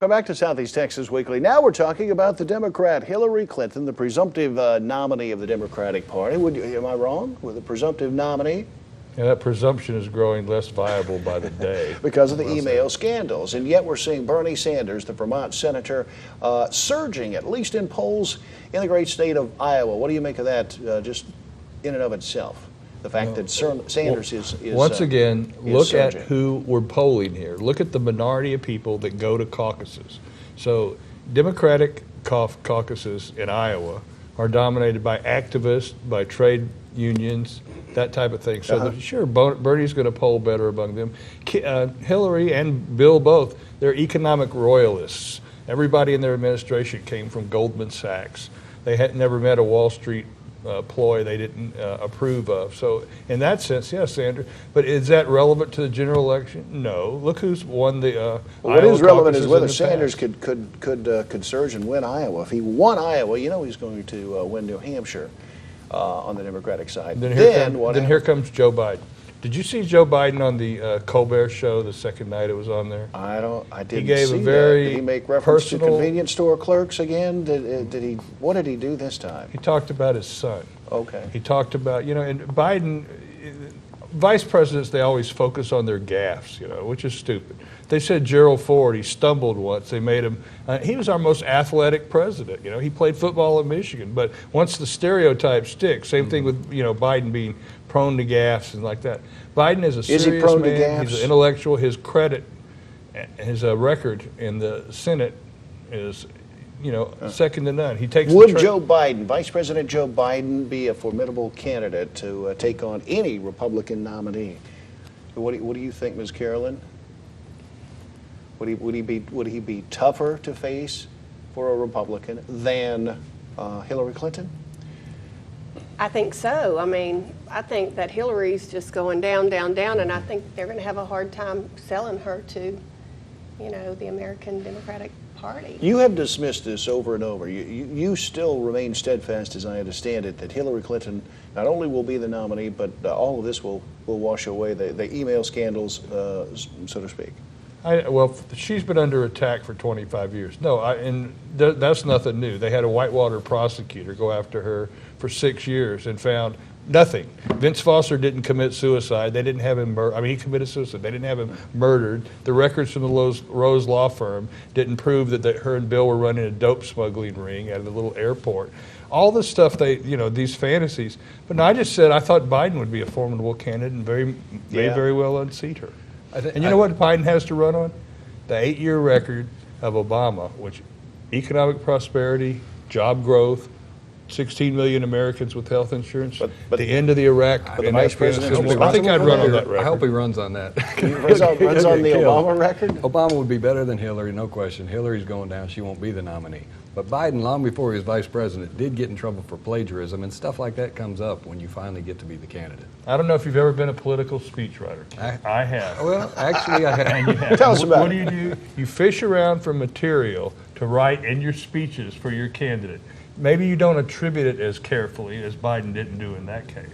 Come back to Southeast Texas Weekly. Now we're talking about the Democrat Hillary Clinton, the presumptive nominee of the Democratic Party. Am I wrong with the presumptive nominee? Yeah, that presumption is growing less viable by the day. Because of the email scandals. And yet we're seeing Bernie Sanders, the Vermont senator, surging, at least in polls in the great state of Iowa. What do you make of that just in and of itself? The fact that Sanders is once again, look surging. at who we're polling here. Look at the minority of people that go to caucuses. So Democratic caucuses in Iowa are dominated by activists, by trade unions, that type of thing. So sure, Bernie's going to poll better among them. Hillary and Bill both, they're economic royalists. Everybody in their administration came from Goldman Sachs. They had never met a Wall Street ploy they didn't approve of. So in that sense, yes, Sanders. But is that relevant to the general election? No. Look who's won the what Iowa is relevant is caucuses whether in the Sanders past. could surge and win Iowa. If he won Iowa, you know he's going to win New Hampshire on the Democratic side. Then here comes Joe Biden. Did you see Joe Biden on the Colbert Show the second night it was on there? I didn't He gave see a very that. Did he make reference personal, to convenience store clerks again? Did he? What did he do this time? He talked about his son. Okay. He talked about, and Biden, vice presidents, they always focus on their gaffes, which is stupid. They said Gerald Ford, he stumbled once. They made him, he was our most athletic president. He played football at Michigan. But once the stereotype sticks, same thing with, Biden being prone to gaffes and like that. Biden is a serious man. He's an intellectual. His credit, his record in the Senate is, second to none. He takes. Would Joe Biden, Vice President Joe Biden, be a formidable candidate to take on any Republican nominee? What do you think, Ms. Carolyn? Would he be tougher to face for a Republican than Hillary Clinton? I think so. I mean, I think that Hillary's just going down, down, down, and I think they're going to have a hard time selling her to, the American Democratic Party. You have dismissed this over and over. You still remain steadfast, as I understand it, that Hillary Clinton not only will be the nominee, but all of this will wash away the email scandals, so to speak. Well, she's been under attack for 25 years. No, and that's nothing new. They had a Whitewater prosecutor go after her for 6 years and found nothing. Vince Foster didn't commit suicide. They didn't have him he committed suicide. They didn't have him murdered. The records from the Rose Law Firm didn't prove that her and Bill were running a dope smuggling ring out of the little airport. All this stuff, these fantasies. But no, I just said I thought Biden would be a formidable candidate and may very well unseat her. And you know what Biden has to run on? The 8-year record of Obama, which economic prosperity, job growth, 16 million Americans with health insurance, but the end of the Iraq and Afghanistan. I think I'd run on that record. I hope he runs on that. runs on the Obama record? Obama would be better than Hillary, no question. Hillary's going down. She won't be the nominee. But Biden, long before he was vice president, did get in trouble for plagiarism, and stuff like that comes up when you finally get to be the candidate. I don't know if you've ever been a political speechwriter. I have. Well, actually, I have. And you have. Tell us about What do you do? You fish around for material to write in your speeches for your candidate. Maybe you don't attribute it as carefully as Biden didn't do in that case.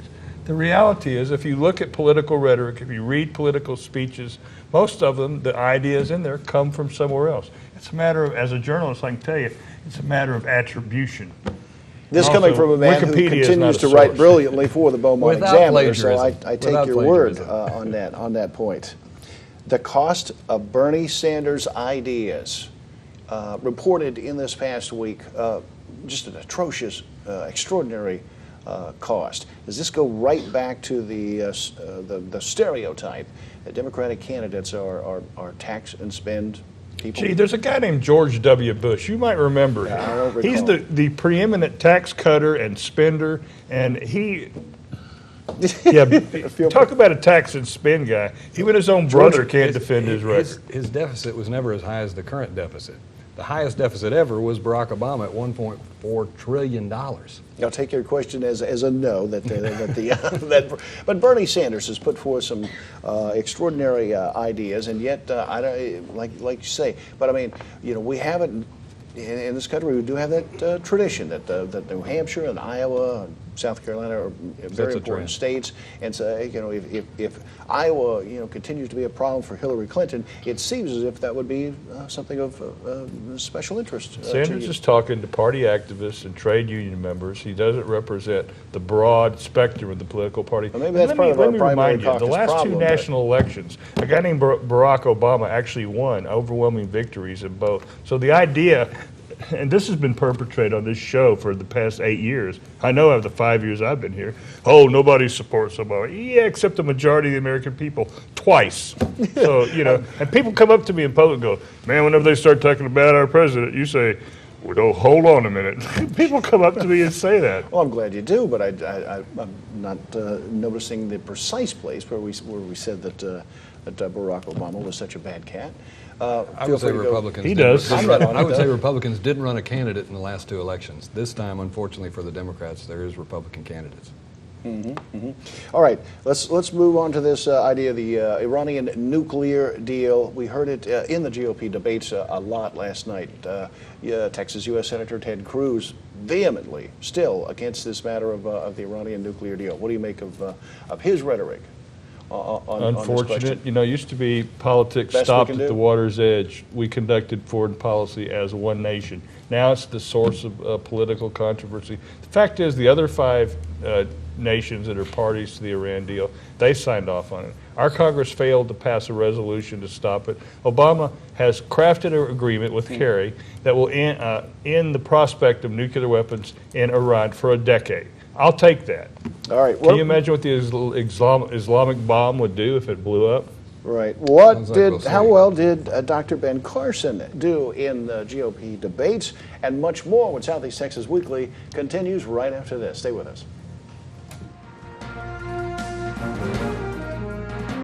The reality is, if you look at political rhetoric, if you read political speeches, most of them, the ideas in there come from somewhere else. It's a matter of, as a journalist, I can tell you, it's a matter of attribution. This coming from a man who continues to write brilliantly for the Beaumont Examiner, so I take your word on that point. The cost of Bernie Sanders' ideas, reported in this past week, just an atrocious, extraordinary cost. Does this go right back to the stereotype that Democratic candidates are tax and spend people? Gee, there's a guy named George W. Bush. You might remember him. I don't recall. He's the preeminent tax cutter and spender, and he. Talk about a tax and spend guy. Even his own brother can't defend his record. His deficit was never as high as the current deficit. The highest deficit ever was Barack Obama at $1.4 trillion. I'll take your question as a no. But Bernie Sanders has put forth some extraordinary ideas, and yet I don't, like you say. But I mean, we haven't in this country. We do have that tradition that New Hampshire and Iowa, South Carolina are very important states. And so, if Iowa, continues to be a problem for Hillary Clinton, it seems as if that would be something of special interest. Sanders is talking to party activists and trade union members. He doesn't represent the broad spectrum of the political party. Well, maybe that's part of our primary caucus the last problem, two national elections, a guy named Barack Obama actually won overwhelming victories in both. So the idea, and this has been perpetrated on this show for the past 8 years. I know of the 5 years I've been here. Oh, nobody supports Obama. Yeah, except the majority of the American people, twice. So, and people come up to me in public and go, man, whenever they start talking about our president, you say, well, no, hold on a minute. People come up to me and say that. Well, I'm glad you do, but I'm not noticing the precise place where we said that Barack Obama was such a bad cat. I would say Republicans. He does. I would say Republicans didn't run a candidate in the last two elections. This time, unfortunately for the Democrats, there is Republican candidates. All right, let's move on to this idea of the Iranian nuclear deal. We heard it in the GOP debates a lot last night. Texas U.S. Senator Ted Cruz vehemently still against this matter of the Iranian nuclear deal. What do you make of his rhetoric on Unfortunate. this question? It used to be politics Best stopped we at can the do. water's edge. We conducted foreign policy as one nation. Now it's the source of political controversy. The fact is, the other 5 nations that are parties to the Iran deal, they signed off on it. Our Congress failed to pass a resolution to stop it. Obama has crafted an agreement with Kerry that will end the prospect of nuclear weapons in Iran for a decade. I'll take that. All right. Can you imagine what the Islamic bomb would do if it blew up? Right. Sounds like How well did Dr. Ben Carson do in the GOP debates? And much more when Southeast Texas Weekly continues right after this. Stay with us.